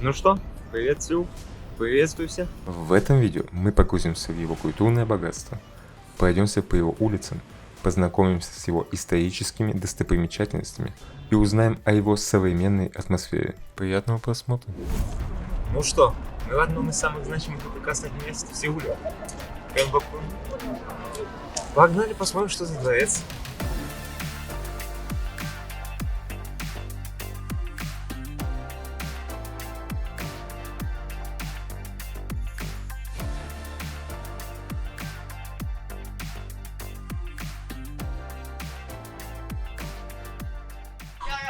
Ну что, привет, Сю. Приветствую всех. В этом видео мы погрузимся в его культурное богатство, пройдемся по его улицам, познакомимся с его историческими достопримечательностями и узнаем о его современной атмосфере. Приятного просмотра! Ну что, мы в одном из самых значимых и прекрасных мест в Сеуле. Гyeongbokgung. Погнали посмотрим, что за дворец.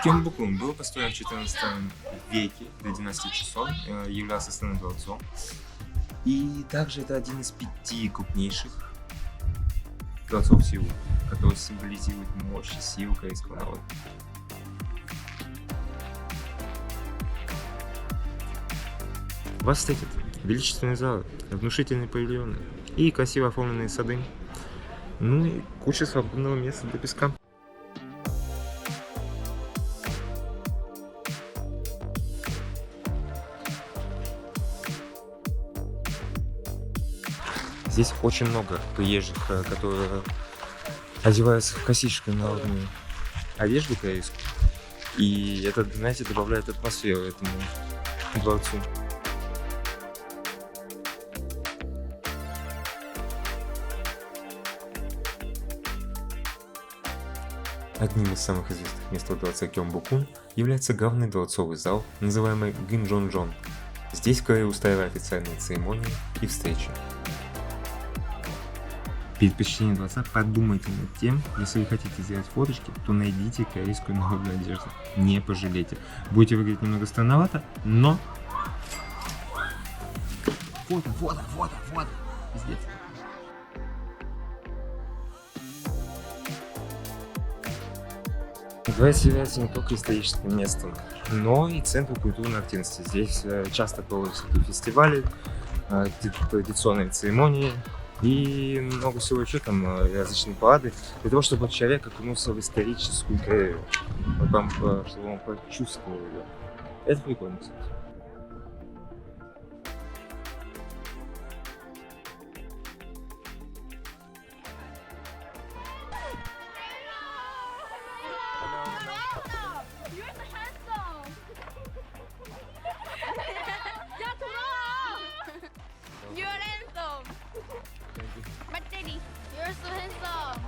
Гyeongbokgung был построен в 14 веке для династии Чосон, являлся основным дворцом. И также это один из 5 крупнейших дворцов Сеула, который символизирует мощь и силу корейского народа. Вас встретят величественные залы, внушительные павильоны и красиво оформленные сады. Ну и куча свободного места для песка. Здесь очень много приезжих, которые одеваются в классическую народную одежду корейскую. И это, знаете, добавляет атмосферу этому дворцу. Одним из самых известных мест во дворце Gyeongbokgung является главный дворцовый зал, называемый Гимджонджон. Здесь в Корее устраивают официальные церемонии и встречи. Перед посещением дворца подумайте над тем, если вы хотите сделать фоточки, то найдите корейскую народную одежду. Не пожалейте. Будете выглядеть немного странновато, но... Фото. Пиздец. Дворец является не только историческим местом, но и центром культурной активности. Здесь часто проводятся фестивали, традиционные церемонии и много всего еще, там различные парады, для того, чтобы человек окунулся в историческую Корею, чтобы он почувствовал ее. Это прикольно, кстати. You're so handsome. 야 돌아와. You're handsome. 맞대리. You're so handsome.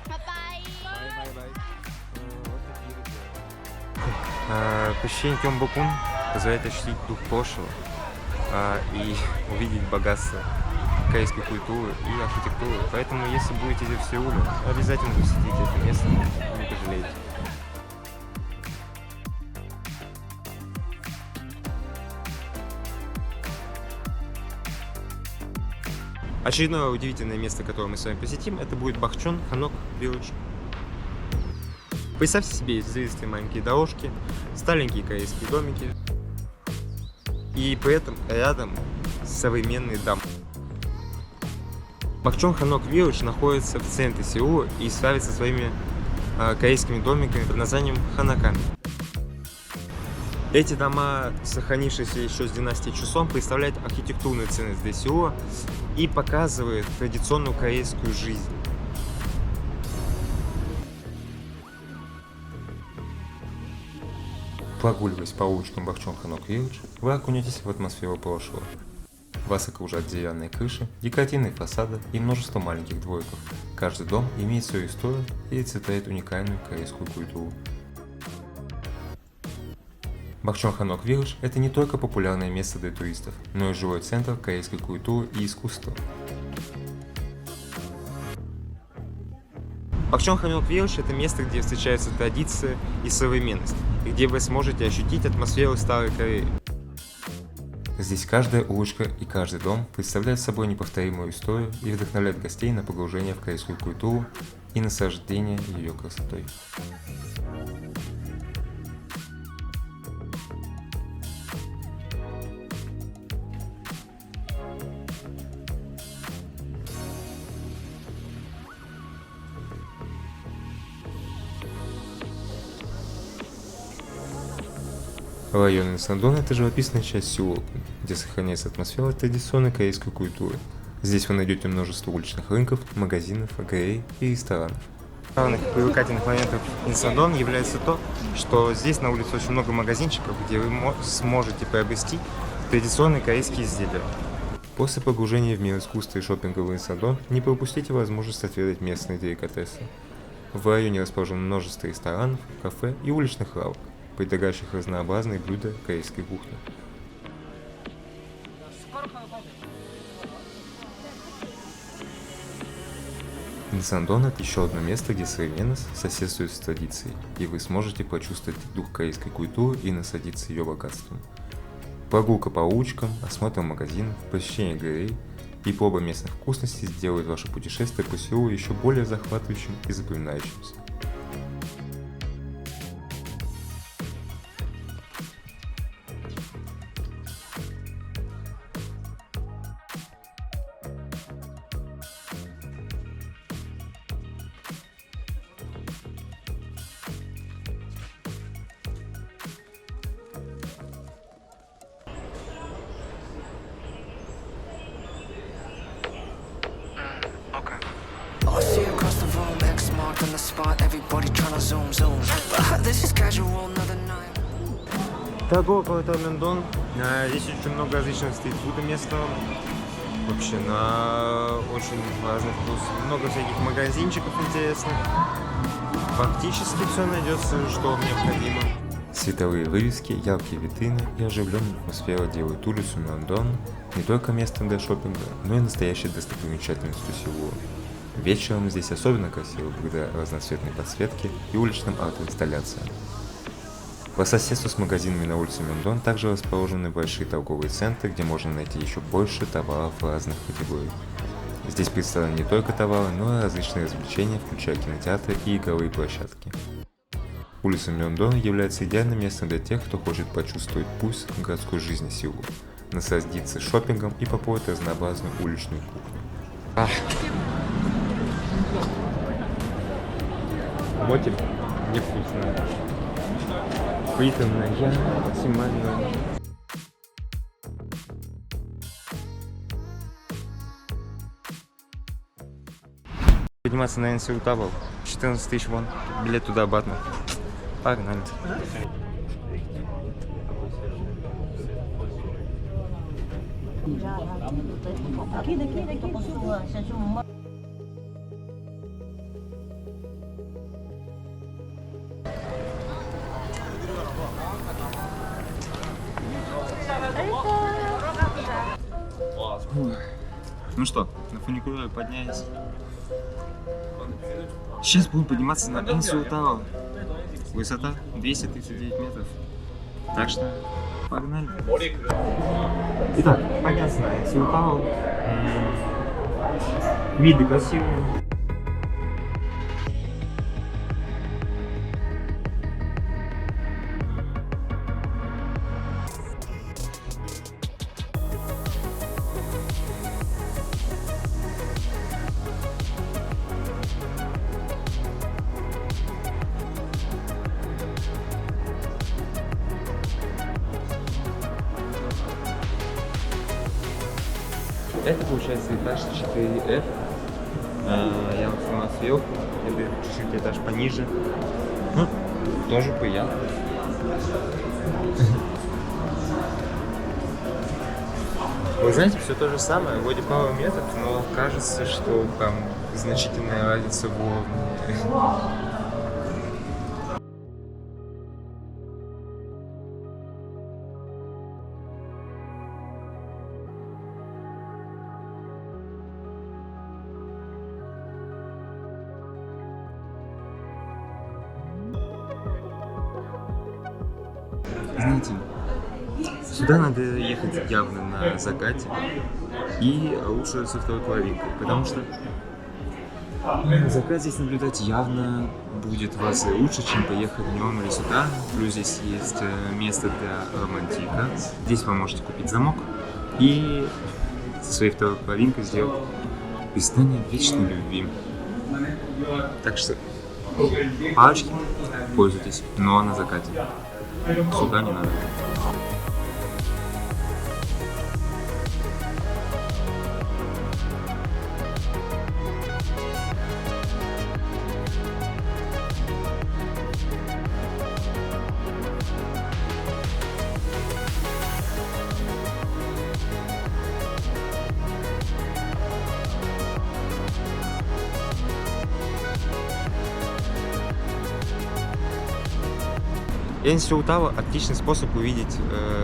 Bye bye. Посещение Gyeongbokgung позволяет ощутить дух прошлого и увидеть богатство корейской культуры и архитектуры. Поэтому, если будете в Сеуле, обязательно посетите это место, не пожалеете. Очередное удивительное место, которое мы с вами посетим, это будет Бахчон Ханок Village. Представьте себе извилистые маленькие дорожки, старенькие корейские домики и при этом рядом современный дом. Бахчон Ханок Village находится в центре Сеула и славится своими корейскими домиками под названием Ханаками. Эти дома, сохранившиеся еще с династии Чосон, представляют архитектурную ценность для Сеула и показывают традиционную корейскую жизнь. Прогуливаясь по улочкам Бахчон Ханок Village, вы окунетесь в атмосферу прошлого. Вас окружат деревянные крыши, декоративные фасады и множество маленьких двориков. Каждый дом имеет свою историю и олицетворяет уникальную корейскую культуру. Бахчон Ханок Village – это не только популярное место для туристов, но и живой центр корейской культуры и искусства. Бахчон Ханок Village – это место, где встречаются традиции и современность, и где вы сможете ощутить атмосферу старой Кореи. Здесь каждая улочка и каждый дом представляют собой неповторимую историю и вдохновляют гостей на погружение в корейскую культуру и наслаждение ее красотой. Район Инсандон – это живописная часть Сеула, где сохраняется атмосфера традиционной корейской культуры. Здесь вы найдете множество уличных рынков, магазинов, галерей и ресторанов. Главных привлекательных моментов Инсандон является то, что здесь на улице очень много магазинчиков, где вы сможете приобрести традиционные корейские изделия. После погружения в мир искусства и шопинга в Инсандон не пропустите возможность отведать местные деликатесы. В районе расположено множество ресторанов, кафе и уличных лавок, предлагающих разнообразные блюда корейской кухни. Инсандон – это еще одно место, где современность соседствует с традицией, и вы сможете почувствовать дух корейской культуры и насладиться ее богатством. Прогулка по улочкам, осмотр магазинов, посещение галерей и проба местных вкусностей сделают ваше путешествие по Сеулу еще более захватывающим и запоминающимся. I see across the room, X marked on the spot, everybody tryna zoom. But this is casual, another night. Торговый квартал Мёндон. Здесь очень много различных стритфуда местного. Вообще на очень разный вкус. Много всяких магазинчиков интересных. Фактически все найдется, что вам необходимо. Световые вывески, яркие витрины и оживленная атмосфера делают улицу Мёндон не только местом для шопинга, но и настоящей достопримечательностью Сеула. Вечером здесь особенно красиво благодаря разноцветной подсветке и уличным арт-инсталляциям. По соседству с магазинами на улице Мёндон также расположены большие торговые центры, где можно найти еще больше товаров разных категорий. Здесь представлены не только товары, но и различные развлечения, включая кинотеатры и игровые площадки. Улица Мёндон является идеальным местом для тех, кто хочет почувствовать пульс городской жизни Сеула, насладиться шопингом и попробовать разнообразную уличную кухню. Мотель невкусная. Приторная, максимально. Подниматься на НСУ Тавол. 14 тысяч вон. Билет туда-обратно. Погнали. Ну что, на фуникулере поднялись. Сейчас будем подниматься на НСУ Тавол. Высота 239 метров. Так что погнали. Итак, подняться на НСУ Тавол. Виды красивые. Это получается этаж 4F. Я вот сама сверху, это чуть-чуть этаж пониже. Ну, тоже приятно. Вы знаете, все то же самое, вроде пару метров, но кажется, что там значительная разница в уровне. Знаете, сюда надо ехать явно на закате и лучше со второй половинкой, потому что закат здесь наблюдать явно будет в разы лучше, чем поехать днем или с утра. Плюс здесь есть место для романтика. Здесь вы можете купить замок и со своей второй половинкой сделать признание вечной любви. Так что парочки, пользуйтесь, но на закате. Сюда не надо. Энсиу Тауэр — отличный способ увидеть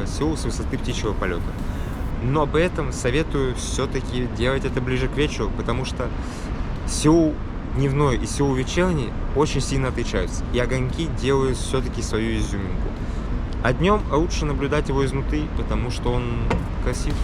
Сеул с высоты птичьего полета. Но при этом советую все-таки делать это ближе к вечеру, потому что Сеул дневной и Сеул вечерний очень сильно отличаются. И огоньки делают все-таки свою изюминку. А днем лучше наблюдать его изнутри, потому что он красив.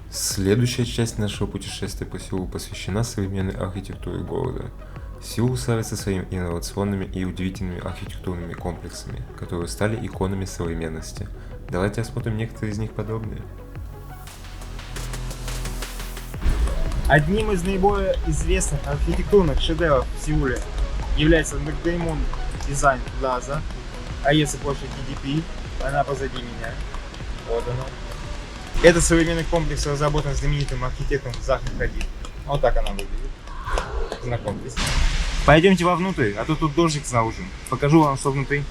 Следующая часть нашего путешествия по Сеулу посвящена современной архитектуре города. Сеул славится своими инновационными и удивительными архитектурными комплексами, которые стали иконами современности. Давайте осмотрим некоторые из них подробнее. Одним из наиболее известных архитектурных шедевров в Сеуле является Nakdaemon Design Plaza, АЭС и площадь EDP, она позади меня, вот она. Этот современный комплекс разработан знаменитым архитектором Захар Хадид. Вот так она выглядит. Знакомьтесь. Пойдемте вовнутрь, а то тут дождик снаружи. Покажу вам, что внутри.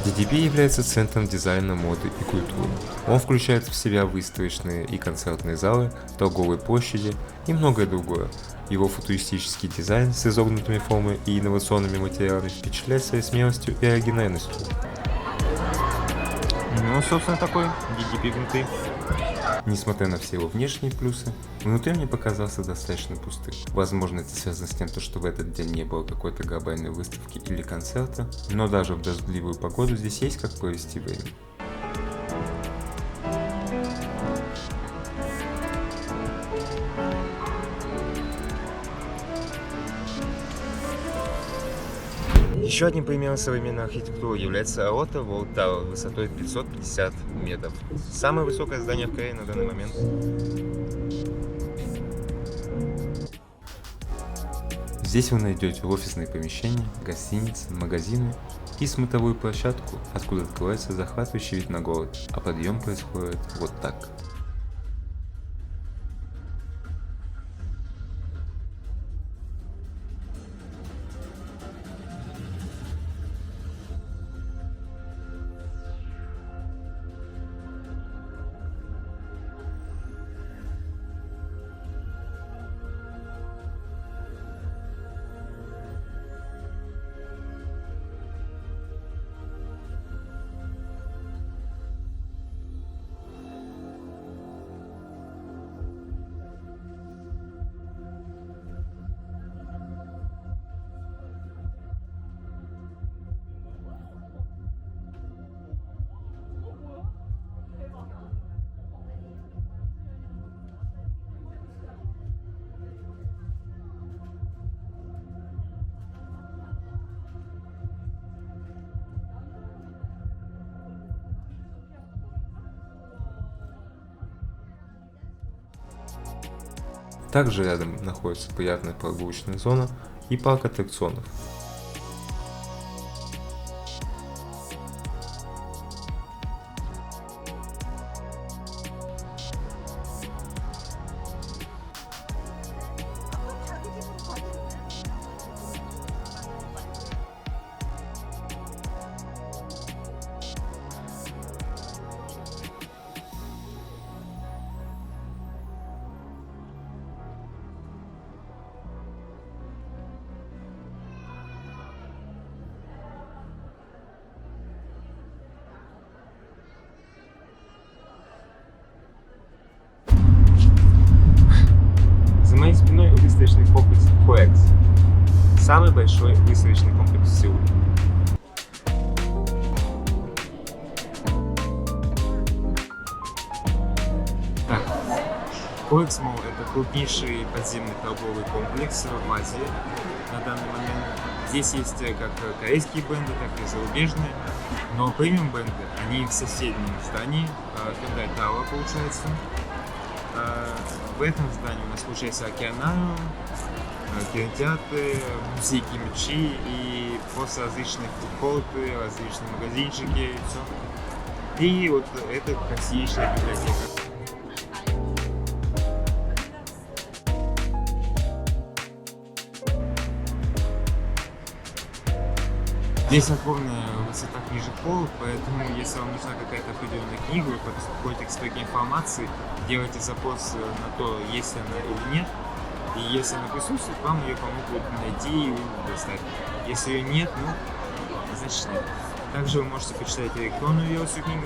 DDP является центром дизайна, моды и культуры. Он включает в себя выставочные и концертные залы, торговые площади и многое другое. Его футуристический дизайн с изогнутыми формами и инновационными материалами впечатляет своей смелостью и оригинальностью. Ну, собственно, такой DDP внутри. Несмотря на все его внешние плюсы, внутри мне показался достаточно пустым. Возможно, это связано с тем, что в этот день не было какой-то глобальной выставки или концерта, но даже в дождливую погоду здесь есть как провести время. Еще одним примером современной архитектуры является Аота World Tower высотой 550 метров. Самое высокое здание в Корее на данный момент. Здесь вы найдете офисные помещения, гостиницы, магазины и смотровую площадку, откуда открывается захватывающий вид на город, а подъем происходит вот так. Также рядом находится приятная прогулочная зона и парк аттракционов. самый большой выставочный комплекс в Сеуле. Так, COEX Mall — это крупнейший подземный торговый комплекс в Азии на данный момент. Здесь есть как корейские бренды, так и зарубежные, но премиум бренды, они в соседнем здании, Hyundai Tower получается. В этом здании у нас получается океанариум, кинотеатры, музей кимчи и просто различные фудкорты, различные магазинчики и все. И вот это красивейшая библиотека. Здесь огромная высота книжек полок, поэтому если вам нужна какая-то определенная книга, вы подходите к строке информации, делаете запрос на то, есть ли она или нет, и если она присутствует, вам ее помогут найти и достать. Если ее нет, ну, значит нет. Также вы можете почитать электронную версию книги,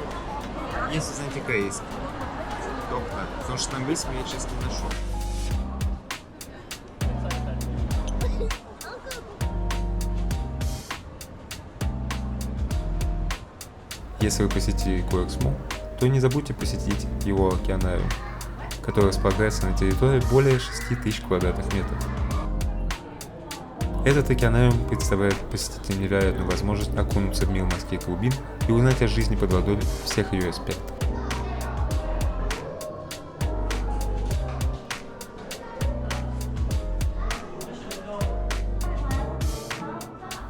если знаете корейский. Только так, потому что на английском я, честно, не нашел. Если вы посетили COEX Mall, то не забудьте посетить его океанариум, который располагается на территории более 6000 квадратных метров. Этот океанариум представляет посетителям невероятную возможность окунуться в мир морских глубин и узнать о жизни под водой всех ее аспектов.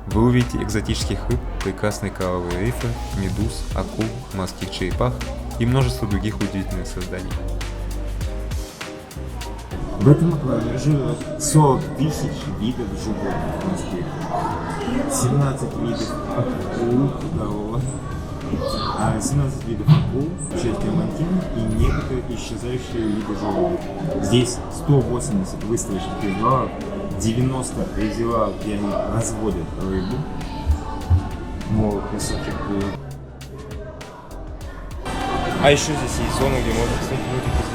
Вы увидите экзотических рыб, прекрасные коралловые рифы, медуз, акул, морских черепах и множество других удивительных созданий. В этом аквариуме живет 40 тысяч видов животных морских, 17 видов акул, 17 видов акул, 6 кремантин и некоторые исчезающие виды животных. Здесь 180 выставочных резервуаров, 90 резервуаров, где они разводят рыбу. Мол, кусочек. А еще здесь есть зона, где можно, кстати, мультики посмотреть.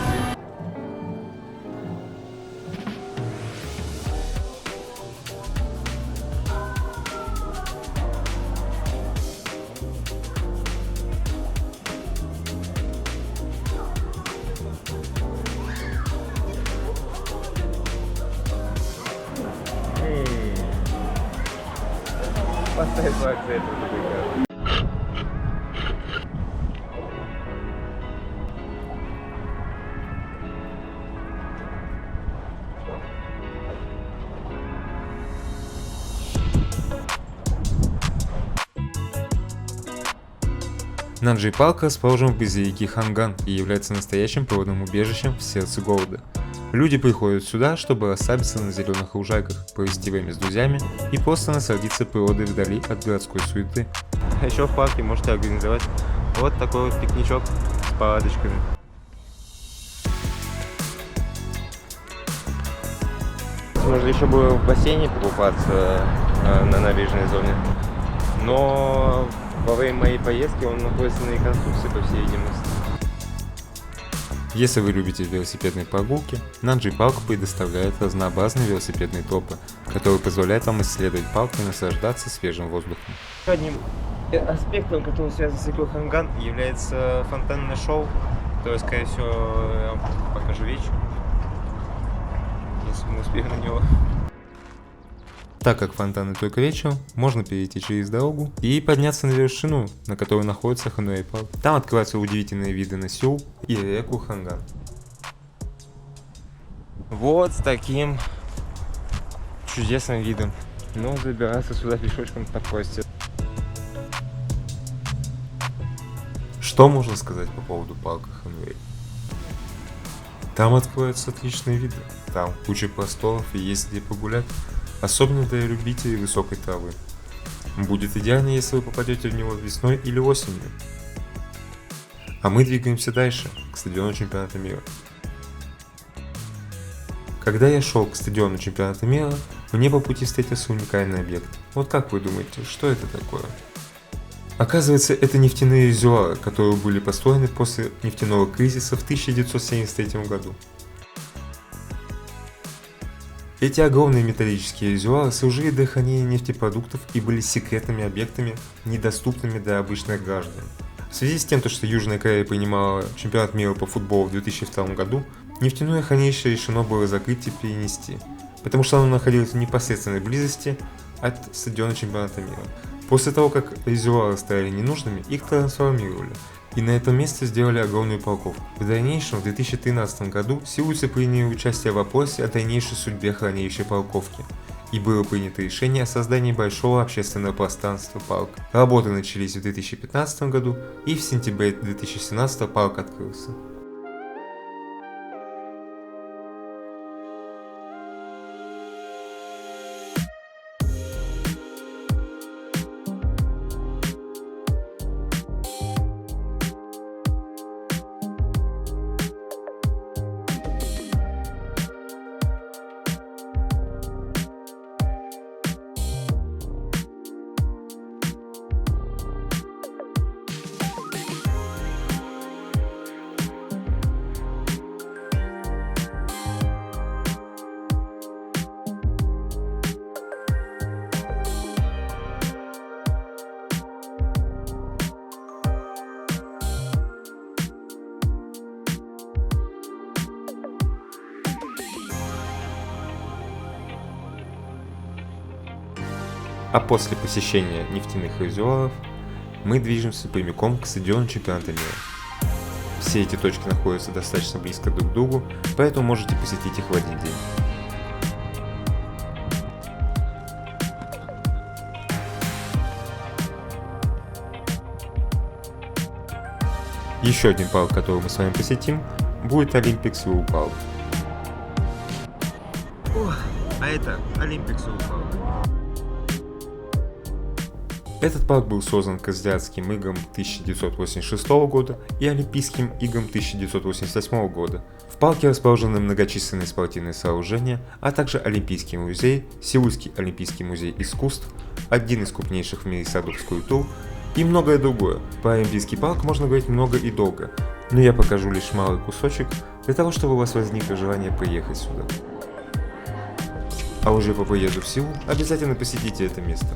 Поставь лайк за это видео. Нанджи Парк расположен вблизи реки Ханган и является настоящим природным убежищем в сердце города. Люди приходят сюда, чтобы расслабиться на зеленых лужайках, провести время с друзьями и просто насладиться природой вдали от городской суеты. А еще в парке можете организовать вот такой вот пикничок с палаточками. Можно еще было в бассейне покупаться на набережной зоне, но во время моей поездки он находится на реконструкции, по всей видимости. Если вы любите велосипедные прогулки, Нанджи Парк предоставляет разнообразные велосипедные тропы, которые позволяют вам исследовать парк и наслаждаться свежим воздухом. Одним аспектом, который связан с рекой Ханган, является фонтанное шоу, которое, скорее всего, я вам покажу вечером, если мы успеем на него. Так как фонтаны только вечером, можно перейти через дорогу и подняться на вершину, на которой находится Хануэй Парк. Там открываются удивительные виды на Сеул и реку Ханган. Вот с таким чудесным видом. Но забираться сюда пешочком так просто. Что можно сказать по поводу парка Хануэй? Там откроются отличные виды, там куча просторов и есть где погулять. Особенно для любителей высокой травы. Будет идеально, если вы попадете в него весной или осенью. А мы двигаемся дальше, к стадиону чемпионата мира. Когда я шел к стадиону чемпионата мира, мне по пути встретился уникальный объект. Вот как вы думаете, что это такое? Оказывается, это нефтяные резервуары, которые были построены после нефтяного кризиса в 1973 году. Эти огромные металлические резервуары служили для хранения нефтепродуктов и были секретными объектами, недоступными для обычных граждан. В связи с тем, что Южная Корея принимала чемпионат мира по футболу в 2002 году, нефтяное хранилище решено было закрыть и перенести, потому что оно находилось в непосредственной близости от стадиона чемпионата мира. После того, как резервуары стали ненужными, их трансформировали, и на этом месте сделали огромную парковку. В дальнейшем, в 2013 году, сеульцы приняли участие в вопросе о дальнейшей судьбе хранилища парковки, и было принято решение о создании большого общественного пространства парка. Работы начались в 2015 году, и в сентябре 2017 парк открылся. А после посещения нефтяных резервуаров мы движемся прямиком к стадиону чемпионата мира. Все эти точки находятся достаточно близко друг к другу, поэтому можете посетить их в один день. Еще один парк, который мы с вами посетим, будет Olympic Seoul Park. А это Olympic Seoul Park. Этот парк был создан к Азиатским играм 1986 года и Олимпийским играм 1988 года. В парке расположены многочисленные спортивные сооружения, а также Олимпийский музей, Сеульский Олимпийский музей искусств, один из крупнейших в мире садов скульптур и многое другое. Про Олимпийский парк можно говорить много и долго, но я покажу лишь малый кусочек для того, чтобы у вас возникло желание приехать сюда. А уже по приезду в Сеул обязательно посетите это место.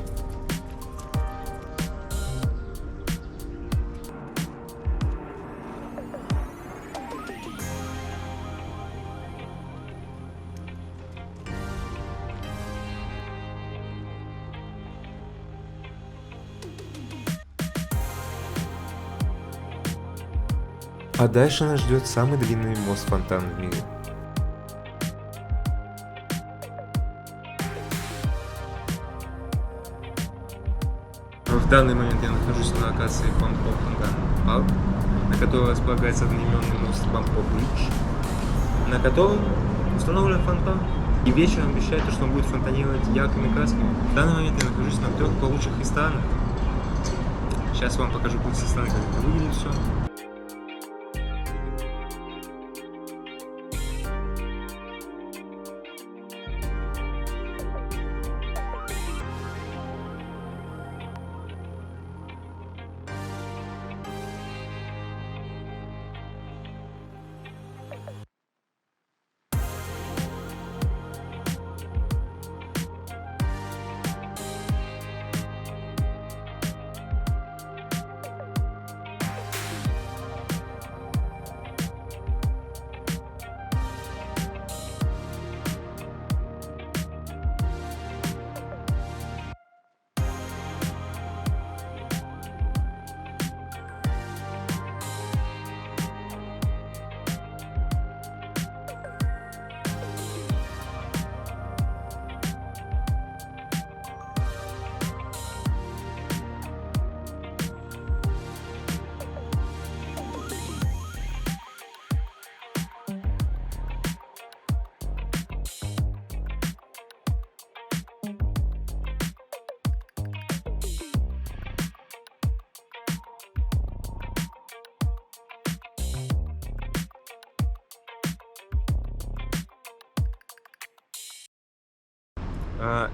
А дальше нас ждет самый длинный мост-фонтан в мире. В данный момент я нахожусь на локации Бангкок-Ханган парк, на которой располагается одноименный мост Бангкок-Бридж, на котором установлен фонтан. И вечером обещают, что он будет фонтанировать яркими красками. В данный момент я нахожусь на 3 плавучих ресторанах. Сейчас вам покажу путь со стороны, как это выглядит все.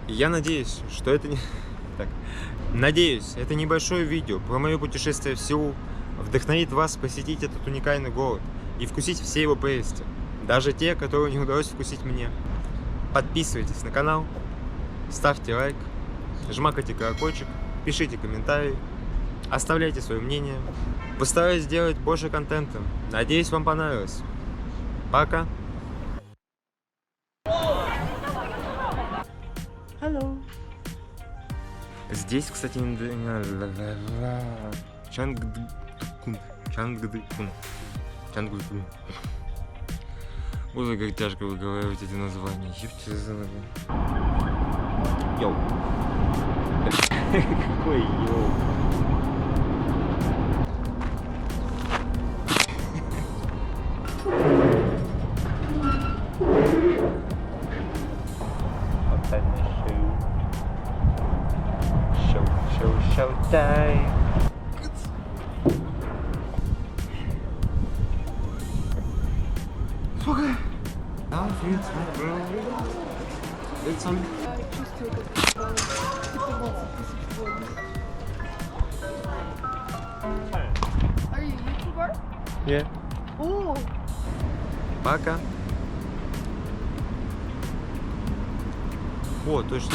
Я надеюсь, что это не... Так. Надеюсь, это небольшое видео про мое путешествие в Сеул вдохновит вас посетить этот уникальный город и вкусить все его прелести, даже те, которые не удалось вкусить мне. Подписывайтесь на канал, ставьте лайк, жмакайте колокольчик, пишите комментарии, оставляйте свое мнение. Постараюсь сделать больше контента. Надеюсь, вам понравилось. Пока. Hello. Здесь, кстати, Чангдыкун. Ой, как тяжко выговаривать эти названия. Ёпте за ногу. Йоу. Какой йоу? Show time. Слухай. Да, лицом. Чувствую, как тепловаться сегодня. Are you YouTuber? Yeah. О, Пока. О, точно.